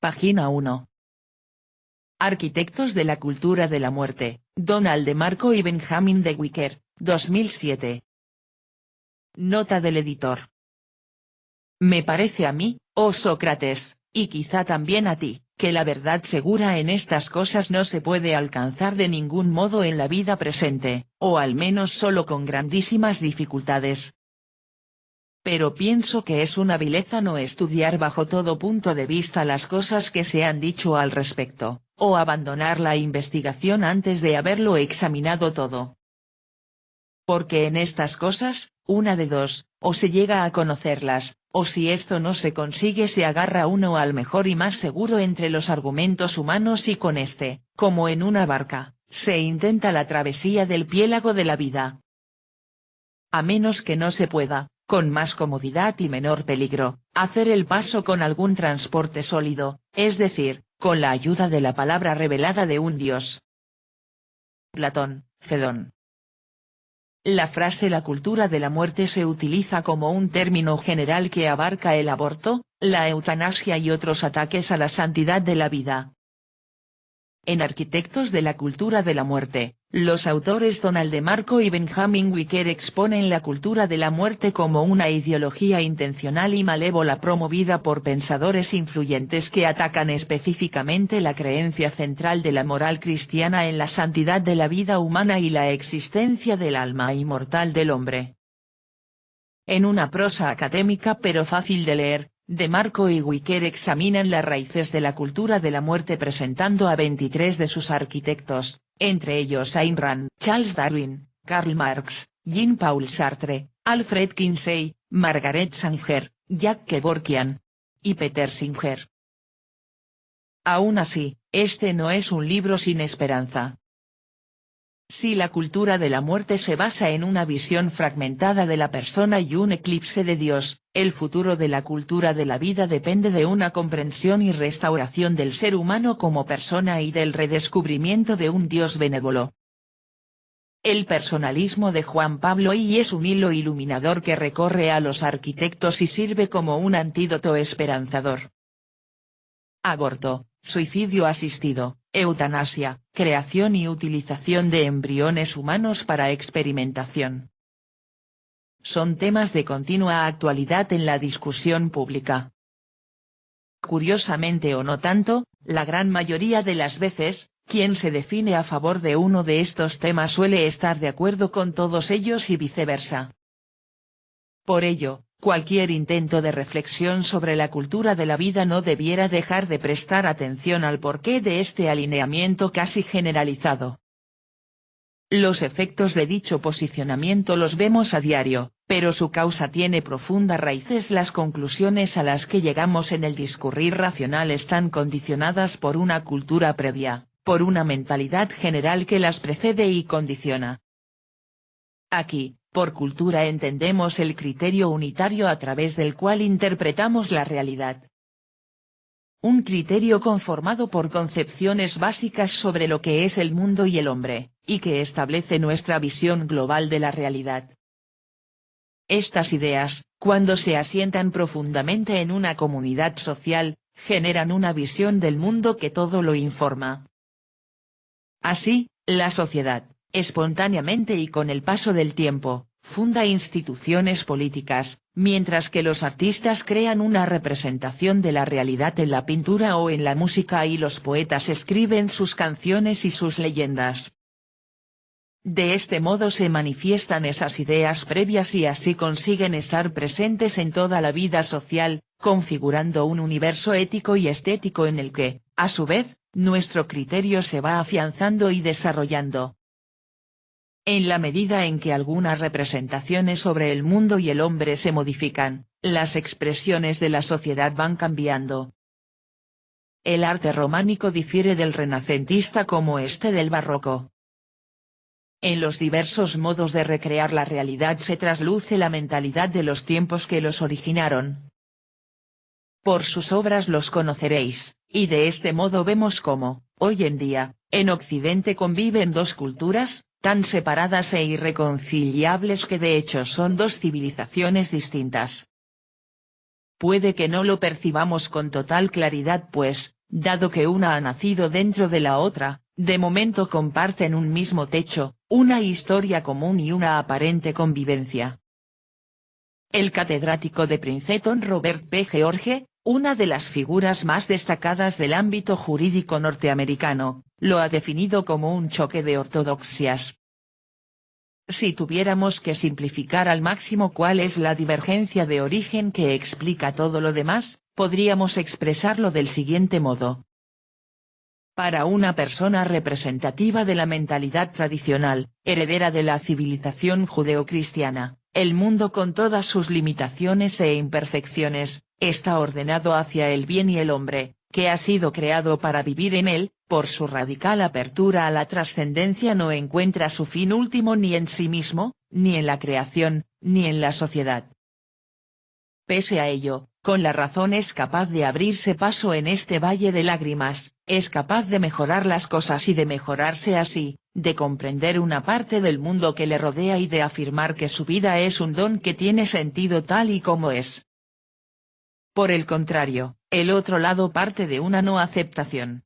Página 1. Arquitectos de la cultura de la muerte, Donald DeMarco y Benjamin de Wicker, 2007. Nota del editor. Me parece a mí, oh Sócrates, y quizá también a ti, que la verdad segura en estas cosas no se puede alcanzar de ningún modo en la vida presente, o al menos solo con grandísimas dificultades. Pero pienso que es una vileza no estudiar bajo todo punto de vista las cosas que se han dicho al respecto, o abandonar la investigación antes de haberlo examinado todo. Porque en estas cosas, una de dos, o se llega a conocerlas, o si esto no se consigue se agarra uno al mejor y más seguro entre los argumentos humanos y con este, como en una barca, se intenta la travesía del piélago de la vida. A menos que no se pueda, con más comodidad y menor peligro, hacer el paso con algún transporte sólido, es decir, con la ayuda de la palabra revelada de un dios. Platón, Fedón. La frase la cultura de la muerte se utiliza como un término general que abarca el aborto, la eutanasia y otros ataques a la santidad de la vida. En Arquitectos de la cultura de la muerte, los autores Donald DeMarco y Benjamin Wicker exponen la cultura de la muerte como una ideología intencional y malévola promovida por pensadores influyentes que atacan específicamente la creencia central de la moral cristiana en la santidad de la vida humana y la existencia del alma inmortal del hombre. En una prosa académica pero fácil de leer, DeMarco y Wicker examinan las raíces de la cultura de la muerte presentando a 23 de sus arquitectos, entre ellos Ayn Rand, Charles Darwin, Karl Marx, Jean-Paul Sartre, Alfred Kinsey, Margaret Sanger, Jack Kevorkian y Peter Singer. Aún así, este no es un libro sin esperanza. Si la cultura de la muerte se basa en una visión fragmentada de la persona y un eclipse de Dios, el futuro de la cultura de la vida depende de una comprensión y restauración del ser humano como persona y del redescubrimiento de un Dios benévolo. El personalismo de Juan Pablo I es un hilo iluminador que recorre a los arquitectos y sirve como un antídoto esperanzador. Aborto, suicidio asistido, eutanasia, creación y utilización de embriones humanos para experimentación. Son temas de continua actualidad en la discusión pública. Curiosamente o no tanto, la gran mayoría de las veces, quien se define a favor de uno de estos temas suele estar de acuerdo con todos ellos y viceversa. Por ello, cualquier intento de reflexión sobre la cultura de la vida no debiera dejar de prestar atención al porqué de este alineamiento casi generalizado. Los efectos de dicho posicionamiento los vemos a diario, pero su causa tiene profundas raíces. Las conclusiones a las que llegamos en el discurrir racional están condicionadas por una cultura previa, por una mentalidad general que las precede y condiciona. Aquí, por cultura entendemos el criterio unitario a través del cual interpretamos la realidad. Un criterio conformado por concepciones básicas sobre lo que es el mundo y el hombre, y que establece nuestra visión global de la realidad. Estas ideas, cuando se asientan profundamente en una comunidad social, generan una visión del mundo que todo lo informa. Así, la sociedad, espontáneamente y con el paso del tiempo, funda instituciones políticas, mientras que los artistas crean una representación de la realidad en la pintura o en la música y los poetas escriben sus canciones y sus leyendas. De este modo se manifiestan esas ideas previas y así consiguen estar presentes en toda la vida social, configurando un universo ético y estético en el que, a su vez, nuestro criterio se va afianzando y desarrollando. En la medida en que algunas representaciones sobre el mundo y el hombre se modifican, las expresiones de la sociedad van cambiando. El arte románico difiere del renacentista como este del barroco. En los diversos modos de recrear la realidad se trasluce la mentalidad de los tiempos que los originaron. Por sus obras los conoceréis, y de este modo vemos cómo, hoy en día, en Occidente conviven dos culturas, tan separadas e irreconciliables que de hecho son dos civilizaciones distintas. puede que no lo percibamos con total claridad pues, dado que una ha nacido dentro de la otra, de momento comparten un mismo techo, una historia común y una aparente convivencia. El catedrático de Princeton Robert P. George, una de las figuras más destacadas del ámbito jurídico norteamericano, lo ha definido como un choque de ortodoxias. Si tuviéramos que simplificar al máximo cuál es la divergencia de origen que explica todo lo demás, podríamos expresarlo del siguiente modo. Para una persona representativa de la mentalidad tradicional, heredera de la civilización judeocristiana, el mundo con todas sus limitaciones e imperfecciones, está ordenado hacia el bien y el hombre, que ha sido creado para vivir en él, por su radical apertura a la trascendencia no encuentra su fin último ni en sí mismo, ni en la creación, ni en la sociedad. Pese a ello, con la razón es capaz de abrirse paso en este valle de lágrimas, es capaz de mejorar las cosas y de mejorarse así, de comprender una parte del mundo que le rodea y de afirmar que su vida es un don que tiene sentido tal y como es. Por el contrario, el otro lado parte de una no aceptación.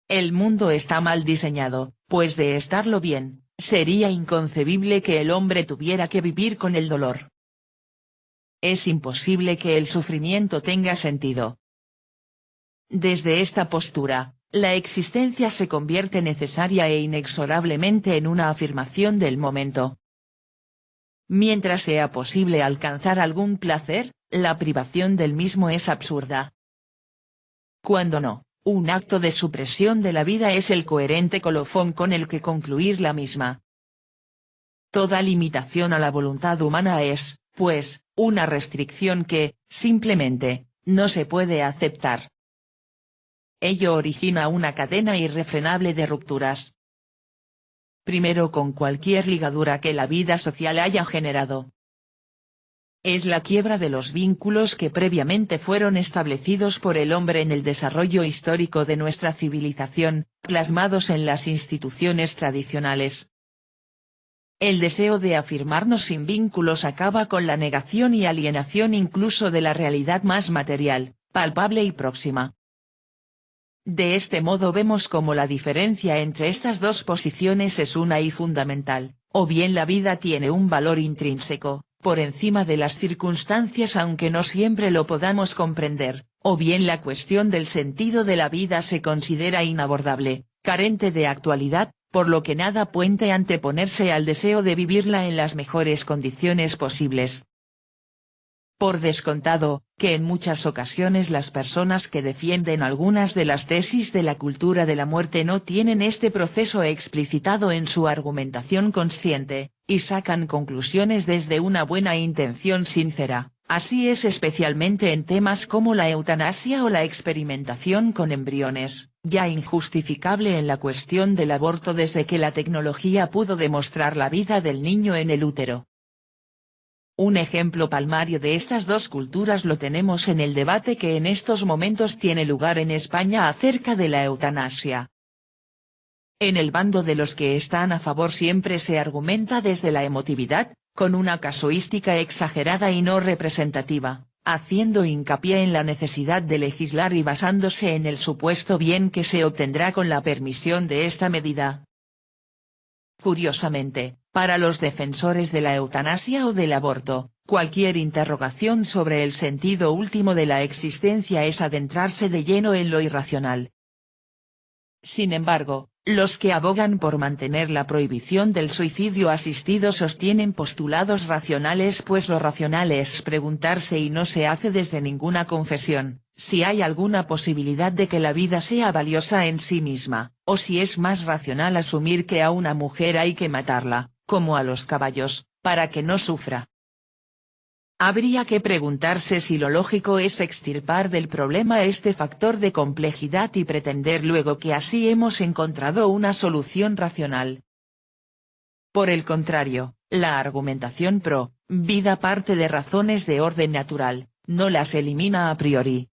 El mundo está mal diseñado, pues de estarlo bien, sería inconcebible que el hombre tuviera que vivir con el dolor. Es imposible que el sufrimiento tenga sentido. Desde esta postura, la existencia se convierte necesaria e inexorablemente en una afirmación del momento. Mientras sea posible alcanzar algún placer, la privación del mismo es absurda. Cuando no, un acto de supresión de la vida es el coherente colofón con el que concluir la misma. Toda limitación a la voluntad humana es, pues, una restricción que, simplemente, no se puede aceptar. Ello origina una cadena irrefrenable de rupturas. Primero con cualquier ligadura que la vida social haya generado. Es la quiebra de los vínculos que previamente fueron establecidos por el hombre en el desarrollo histórico de nuestra civilización, plasmados en las instituciones tradicionales. El deseo de afirmarnos sin vínculos acaba con la negación y alienación incluso de la realidad más material, palpable y próxima. De este modo vemos cómo la diferencia entre estas dos posiciones es una y fundamental, o bien la vida tiene un valor intrínseco, por encima de las circunstancias aunque no siempre lo podamos comprender, o bien la cuestión del sentido de la vida se considera inabordable, carente de actualidad, por lo que nada puede anteponerse al deseo de vivirla en las mejores condiciones posibles. Por descontado, que en muchas ocasiones las personas que defienden algunas de las tesis de la cultura de la muerte no tienen este proceso explicitado en su argumentación consciente, y sacan conclusiones desde una buena intención sincera, así es especialmente en temas como la eutanasia o la experimentación con embriones, ya injustificable en la cuestión del aborto desde que la tecnología pudo demostrar la vida del niño en el útero. Un ejemplo palmario de estas dos culturas lo tenemos en el debate que en estos momentos tiene lugar en España acerca de la eutanasia. En el bando de los que están a favor siempre se argumenta desde la emotividad, con una casuística exagerada y no representativa, haciendo hincapié en la necesidad de legislar y basándose en el supuesto bien que se obtendrá con la permisión de esta medida. Curiosamente, para los defensores de la eutanasia o del aborto, cualquier interrogación sobre el sentido último de la existencia es adentrarse de lleno en lo irracional. Sin embargo, los que abogan por mantener la prohibición del suicidio asistido sostienen postulados racionales pues lo racional es preguntarse y no se hace desde ninguna confesión, si hay alguna posibilidad de que la vida sea valiosa en sí misma, o si es más racional asumir que a una mujer hay que matarla, como a los caballos, para que no sufra. Habría que preguntarse si lo lógico es extirpar del problema este factor de complejidad y pretender luego que así hemos encontrado una solución racional. Por el contrario, la argumentación pro vida parte de razones de orden natural, no las elimina a priori.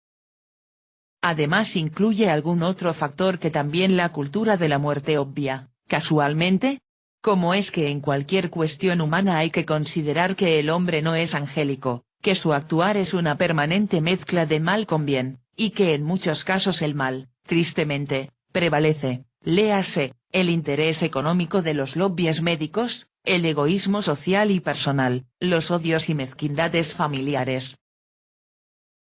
Además incluye algún otro factor que también la cultura de la muerte obvia, casualmente. Como es que en cualquier cuestión humana hay que considerar que el hombre no es angélico, que su actuar es una permanente mezcla de mal con bien, y que en muchos casos el mal, tristemente, prevalece, léase, el interés económico de los lobbies médicos, el egoísmo social y personal, los odios y mezquindades familiares.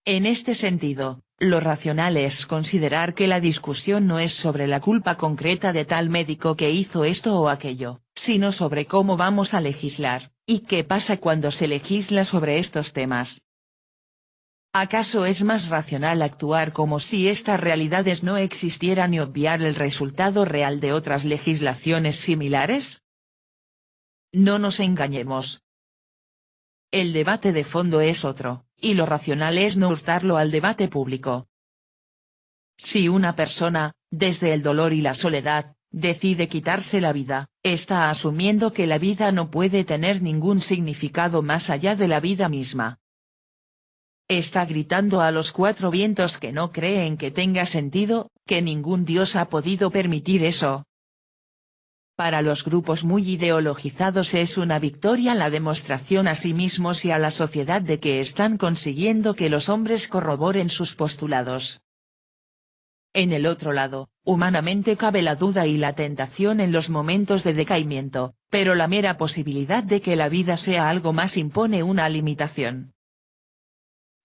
En este sentido, lo racional es considerar que la discusión no es sobre la culpa concreta de tal médico que hizo esto o aquello, sino sobre cómo vamos a legislar, y qué pasa cuando se legisla sobre estos temas. ¿Acaso es más racional actuar como si estas realidades no existieran y obviar el resultado real de otras legislaciones similares? No nos engañemos. El debate de fondo es otro, y lo racional es no hurtarlo al debate público. Si una persona, desde el dolor y la soledad, decide quitarse la vida, está asumiendo que la vida no puede tener ningún significado más allá de la vida misma. Está gritando a los cuatro vientos que no cree en que tenga sentido, que ningún dios ha podido permitir eso. Para los grupos muy ideologizados es una victoria la demostración a sí mismos y a la sociedad de que están consiguiendo que los hombres corroboren sus postulados. En el otro lado, humanamente cabe la duda y la tentación en los momentos de decaimiento, pero la mera posibilidad de que la vida sea algo más impone una limitación.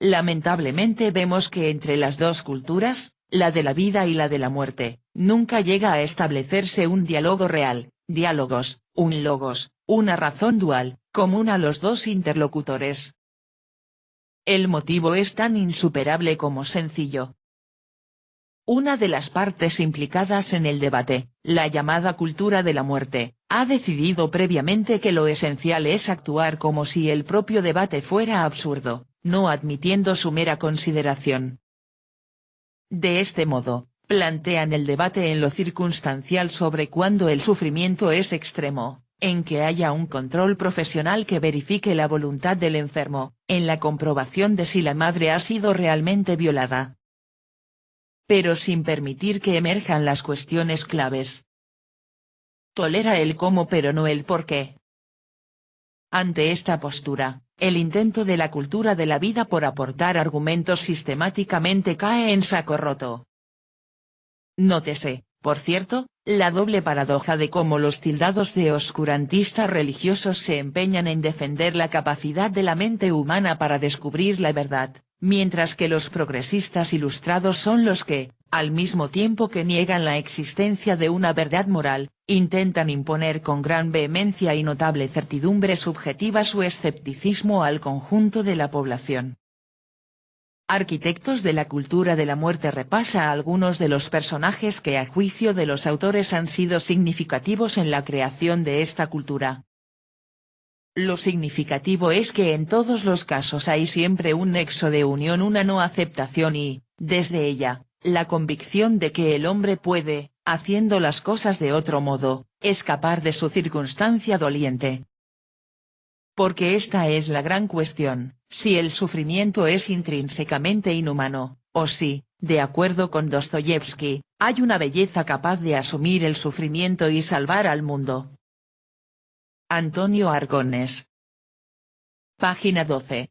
Lamentablemente vemos que entre las dos culturas, la de la vida y la de la muerte, nunca llega a establecerse un diálogo real, diálogos, un logos, una razón dual, común a los dos interlocutores. El motivo es tan insuperable como sencillo. Una de las partes implicadas en el debate, la llamada cultura de la muerte, ha decidido previamente que lo esencial es actuar como si el propio debate fuera absurdo, no admitiendo su mera consideración. De este modo, plantean el debate en lo circunstancial sobre cuándo el sufrimiento es extremo, en que haya un control profesional que verifique la voluntad del enfermo, en la comprobación de si la madre ha sido realmente violada. Pero sin permitir que emerjan las cuestiones claves. Tolera el cómo pero no el por qué. Ante esta postura, el intento de la cultura de la vida por aportar argumentos sistemáticamente cae en saco roto. Nótese, por cierto, la doble paradoja de cómo los tildados de oscurantistas religiosos se empeñan en defender la capacidad de la mente humana para descubrir la verdad, mientras que los progresistas ilustrados son los que, al mismo tiempo que niegan la existencia de una verdad moral, intentan imponer con gran vehemencia y notable certidumbre subjetiva su escepticismo al conjunto de la población. Arquitectos de la cultura de la muerte repasa algunos de los personajes que a juicio de los autores han sido significativos en la creación de esta cultura. Lo significativo es que en todos los casos hay siempre un nexo de unión, una no aceptación y, desde ella, la convicción de que el hombre puede, haciendo las cosas de otro modo, escapar de su circunstancia doliente. Porque esta es la gran cuestión, si el sufrimiento es intrínsecamente inhumano, o si, de acuerdo con Dostoyevsky, hay una belleza capaz de asumir el sufrimiento y salvar al mundo. Antonio Argones. Página 12.